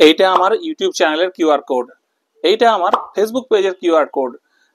এইটা আমার ইউটিউব চ্যানেলের কিউআর কোড, এইটা আমার ফেসবুক পেজের কিউআর কোড।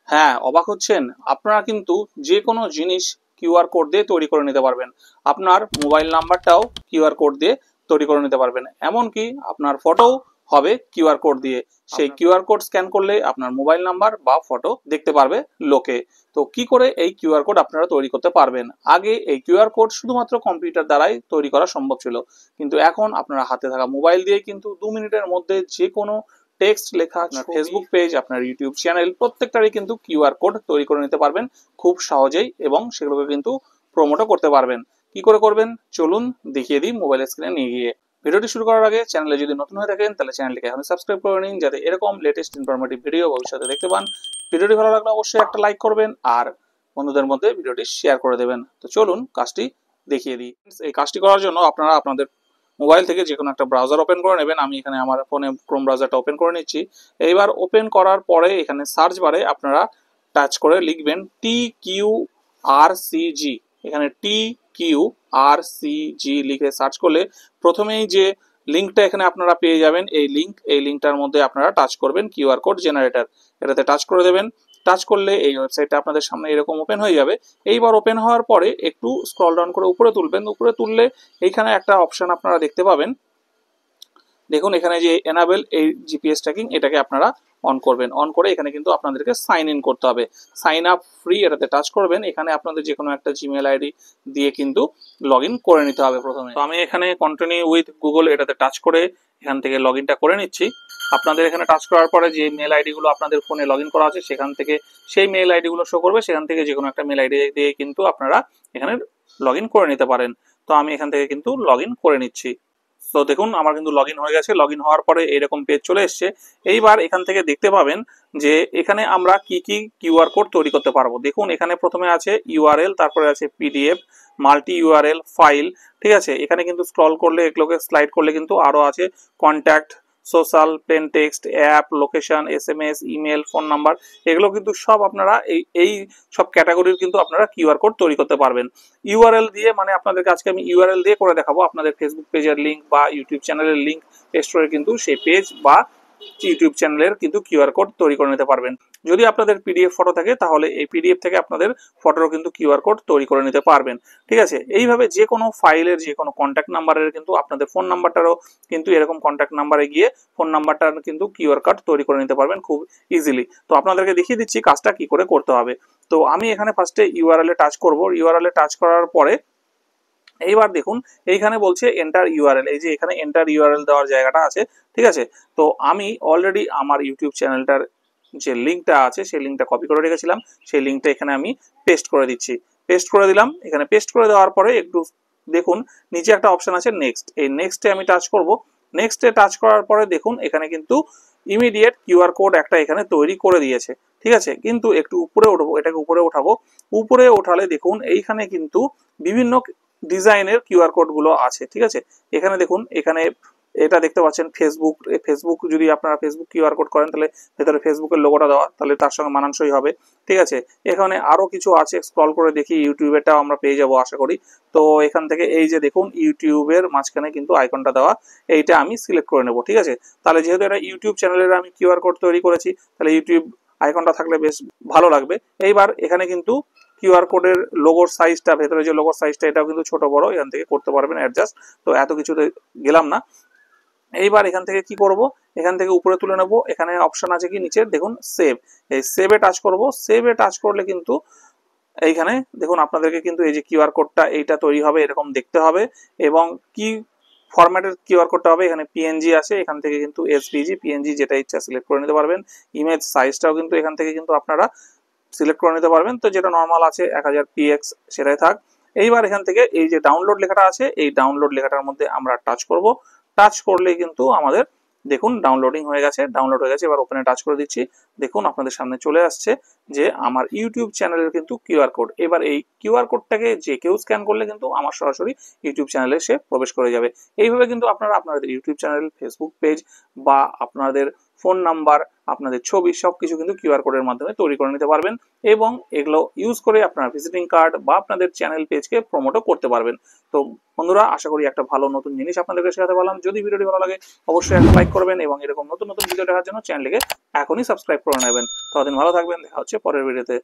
হ্যাঁ, অবাক হচ্ছেন? আপনারা কিন্তু যে কোনো জিনিস কিউআর কোড দিয়ে তৈরি করে নিতে পারবেন। আপনার মোবাইল নাম্বারটাও কিউআর কোড দিয়ে তৈরি করে নিতে পারবেন, এমনকি আপনার ফটোও হবে কিউআর কোড দিয়ে। সেই কিউআর কোড স্ক্যান করলে আপনার মোবাইল নাম্বার বা ফটো দেখতে পারবে লোকে। তো কি করে এই কিউআর কোড আপনারা তৈরি করতে পারবেন? আগে এই কিউআর কোড শুধুমাত্র কম্পিউটার দ্বারাই তৈরি করা সম্ভব ছিল, কিন্তু এখন আপনারা হাতে থাকা মোবাইল দিয়ে কিন্তু 2 মিনিটের মধ্যে যে কোনো টেক্সট লেখা, আপনার ফেসবুক পেজ, আপনার ইউটিউব চ্যানেল প্রত্যেকটারই কিন্তু কিউআর কোড তৈরি করে নিতে পারবেন খুব সহজেই, এবং সেগুলোকে কিন্তু প্রমোটও করতে পারবেন। কি করে করবেন চলুন দেখিয়ে দিই মোবাইল স্ক্রিনে নিয়ে গিয়ে। ভিডিওটি শুরু করার আগে চ্যানেলে যদি নতুন হয়ে থাকেন তাহলে চ্যানেলটিকে এখন সাবস্ক্রাইব করে নিন, যাতে এরকম লেটেস্ট ইনফরমেটিভ ভিডিও ভবিষ্যতে দেখতে পান। ভিডিওটি ভালো লাগলে অবশ্যই একটা লাইক করবেন আর বন্ধুদের মধ্যে ভিডিওটি শেয়ার করে দেবেন। তো চলুন কাজটি দেখিয়ে দিই। এই কাজটি করার জন্য আপনারা আপনাদের মোবাইল থেকে যে কোনো একটা ব্রাউজার ওপেন করে নেবেন। আমি এখানে আমার ফোনে ক্রোম ব্রাউজারটা ওপেন করে নিচ্ছি। এইবার ওপেন করার পরে এখানে সার্চ বারে আপনারা টাচ করে লিখবেন TQRCG। এখানে TQRCG লিখে সার্চ করলে প্রথমেই যে লিঙ্কটা এখানে আপনারা পেয়ে যাবেন, এই লিঙ্কটার মধ্যে আপনারা টাচ করবেন কিউআর কোড জেনারেটর, এটাতে টাচ করে দেবেন। টাচ করলে এই ওয়েবসাইটটা আপনাদের সামনে এরকম ওপেন হয়ে যাবে। এইবার ওপেন হওয়ার পরে একটু স্ক্রল ডাউন করে উপরে তুলবেন। উপরে তুললে এইখানে একটা অপশন আপনারা দেখতে পাবেন। দেখুন এখানে যে এনাবেল এই জিপিএস ট্র্যাকিং, এটাকে আপনারা অন করবেন। অন করে এখানে কিন্তু আপনাদেরকে সাইন ইন করতে হবে। সাইন আপ ফ্রি, এটাতে টাচ করবেন। এখানে আপনাদের যে কোনো একটা জিমেল আইডি দিয়ে কিন্তু লগ ইন করে নিতে হবে প্রথমে। তো আমি এখানে কন্টিনিউ উইথ গুগল এটাতে টাচ করে এখান থেকে লগ ইনটা করে নিচ্ছি। আপনাদের এখানে টাচ করার পরে যে মেল আইডি গুলো আপনাদের ফোনে লগ ইন করা আছে সেখান থেকে সেই মেল আইডি গুলো শো করবে। সেখান থেকে যে কোনো একটা মেল আইডি দিয়ে কিন্তু আপনারা এখানে লগ ইন করে নিতে পারেন। তো আমি এখান থেকে কিন্তু লগ ইন করে নিচ্ছি। তো দেখুন আমার কিন্তু লগ ইন হয়ে গেছে। লগ ইন হওয়ার পরে এইরকম পেজ চলে এসছে। এইবার এখান থেকে দেখতে পাবেন যে এখানে আমরা কি কি কিউআর কোড তৈরি করতে পারবো। দেখুন এখানে প্রথমে আছে ইউআরএল, তারপরে আছে পিডিএফ, মাল্টি ইউআরএল, ফাইল। ঠিক আছে, এখানে কিন্তু স্ক্রল করলে এগুলোকে স্লাইড করলে কিন্তু আরো আছে contact, social, plane text, app, location, SMS, email, phone number. এগুলো কিন্তু সব আপনারা এই সব ক্যাটাগরির কিন্তু আপনারা কিউআর কোড তৈরি করতে পারবেন ইউআরএল দিয়ে। মানে আপনাদেরকে আজকে আমি ইউআরএল দিয়ে করে দেখাবো। আপনাদের ফেসবুক পেজের লিঙ্ক বা ইউটিউব চ্যানেলের লিঙ্ক পেস্ট করে কিন্তু সেই পেজ বা ইউটিউব চ্যানেলের কিন্তু কিউআর কোড তৈরি করে নিতে পারবেন। যদি আপনাদের পিডিএফ ফটো থাকে তাহলে এই পিডিএফ থেকে আপনাদের ফটোরও কিন্তু কিউআর কোড তৈরি করে নিতে পারবেন। ঠিক আছে, এইভাবে যে কোনো ফাইলের যে কোনো কন্ট্যাক্ট নাম্বারের কিন্তু আপনাদের ফোন নাম্বারটারও কিন্তু এরকম কন্ট্যাক্ট নাম্বারে গিয়ে ফোন নাম্বারটার কিন্তু কিউআর কোড তৈরি করে নিতে পারবেন খুব ইজিলি। তো আপনাদেরকে দেখিয়ে দিচ্ছি কাজটা কি করে করতে হবে। তো আমি এখানে ফার্স্টে ইউআরএল এ টাচ করব। ইউআরএল এ টাচ করার পরে এইবার দেখুন এইখানে বলছে এন্টার ইউআরএল। এই যে এখানে এন্টার ইউআরএল দেওয়ার জায়গাটা আছে। ঠিক আছে, তো আমি অলরেডি আমার ইউটিউব চ্যানেলটার যে লিঙ্কটা আছে সেই লিঙ্কটা কপি করে রেখেছিলাম, সেই লিঙ্কটা এখানে আমি পেস্ট করে দিচ্ছি। পেস্ট করে দিলাম। এখানে পেস্ট করে দেওয়ার পরে একটু দেখুন নিচে একটা অপশন আছে নেক্সট, এই নেক্সটে আমি টাচ করব। নেক্সটে টাচ করার পরে দেখুন এখানে কিন্তু ইমিডিয়েট কিউআর কোড একটা এখানে তৈরি করে দিয়েছে। ঠিক আছে, কিন্তু একটু উপরে উঠবো, এটাকে উপরে উঠাবো। উপরে ওঠালে দেখুন এইখানে কিন্তু বিভিন্ন ডিজাইনের কিউআর কোড গুলো আছে। ঠিক আছে, এখানে দেখুন এখানে এটা দেখতে পাচ্ছেন ফেসবুক। ফেসবুক যদি আপনারা ফেসবুক কিউআর কোড করেন তাহলে ভেতরে ফেসবুকের লোগোটা দেওয়া, তাহলে তার সঙ্গে মানানসই হবে। ঠিক আছে, এখানে আরো কিছু আছে, স্ক্রল করে দেখি ইউটিউবেরটাও আমরা পেয়ে যাবো আশা করি। তো এখান থেকে এই যে দেখুন ইউটিউবের মাঝখানে কিন্তু আইকনটা দেওয়া, এইটা আমি সিলেক্ট করে নেব। ঠিক আছে, তাহলে যেহেতু এটা ইউটিউব চ্যানেলের আমি কিউআর কোড তৈরি করেছি তাহলে ইউটিউব আইকনটা থাকলে বেশ ভালো লাগবে। এইবার এখানে কিন্তু কিউআর কোডের লোগোর সাইজটা, ভেতরে যে লোগোর সাইজটা এটাও কিন্তু ছোট বড় এখান থেকে করতে পারবেন অ্যাডজাস্ট। তো এত কিছুতে গেলাম না। এইবার এখান থেকে কি করব, এখান থেকে উপরে তুলে নেব। এখানে অপশন আছে কি নিচে দেখুন সেভ, এই সেভে টাচ করব। সেভে টাচ করলে কিন্তু এইখানে দেখুন আপনাদেরকে কিন্তু এই যে কিউআর কোডটা এইটা তৈরি হবে, এরকম দেখতে হবে। এবং কি ফরম্যাটের কিউআর কোডটা হবে, এখানে পিএনজি আছে, এখান থেকে কিন্তু এসভিজি, পিএনজি যেটা ইচ্ছা সিলেক্ট করে নিতে পারবেন। ইমেজ সাইজটাও কিন্তু এখান থেকে কিন্তু আপনারা সিলেক্ট করে নিতে পারবেন। তো যেটা নর্মাল আছে 1000 px সেটাই থাক। এইবার এখান থেকে এই যে ডাউনলোড লেখাটা আছে, এই ডাউনলোড লেখাটার মধ্যে আমরা টাচ করব। টাচ করলেই কিন্তু আমাদের দেখুন ডাউনলোডিং হয়ে গেছে, ডাউনলোড হয়ে গেছে। এবার ওপেনে টাচ করে দিচ্ছি। দেখুন আপনাদের সামনে চলে আসছে যে আমার ইউটিউব চ্যানেলের কিন্তু কিউআর কোড। এবার এই কিউআর কোডটাকে যে কেউ স্ক্যান করলে কিন্তু আমার সরাসরি ইউটিউব চ্যানেলে সে প্রবেশ করে যাবে। এইভাবে কিন্তু আপনারা আপনাদের ইউটিউব চ্যানেল, ফেসবুক পেজ বা আপনাদের ফোন নাম্বার, আপনাদের ছবি সবকিছু কিন্তু কিউআর কোডের মাধ্যমে তৈরি করে নিতে পারবেন এবং এগুলো ইউজ করে আপনারা ভিজিটিং কার্ড বা আপনাদের চ্যানেল পেজকে প্রমোটও করতে পারবেন। তো বন্ধুরা, আশা করি একটা ভালো নতুন জিনিস আপনাদেরকে শেখাতে পারলাম। যদি ভিডিওটি ভালো লাগে অবশ্যই একটা লাইক করবেন এবং এরকম নতুন নতুন ভিডিও দেখার জন্য চ্যানেলটিকে এখনই সাবস্ক্রাইব করে নেবেন। ততদিন ভালো থাকবেন, দেখা হচ্ছে পরের ভিডিওতে।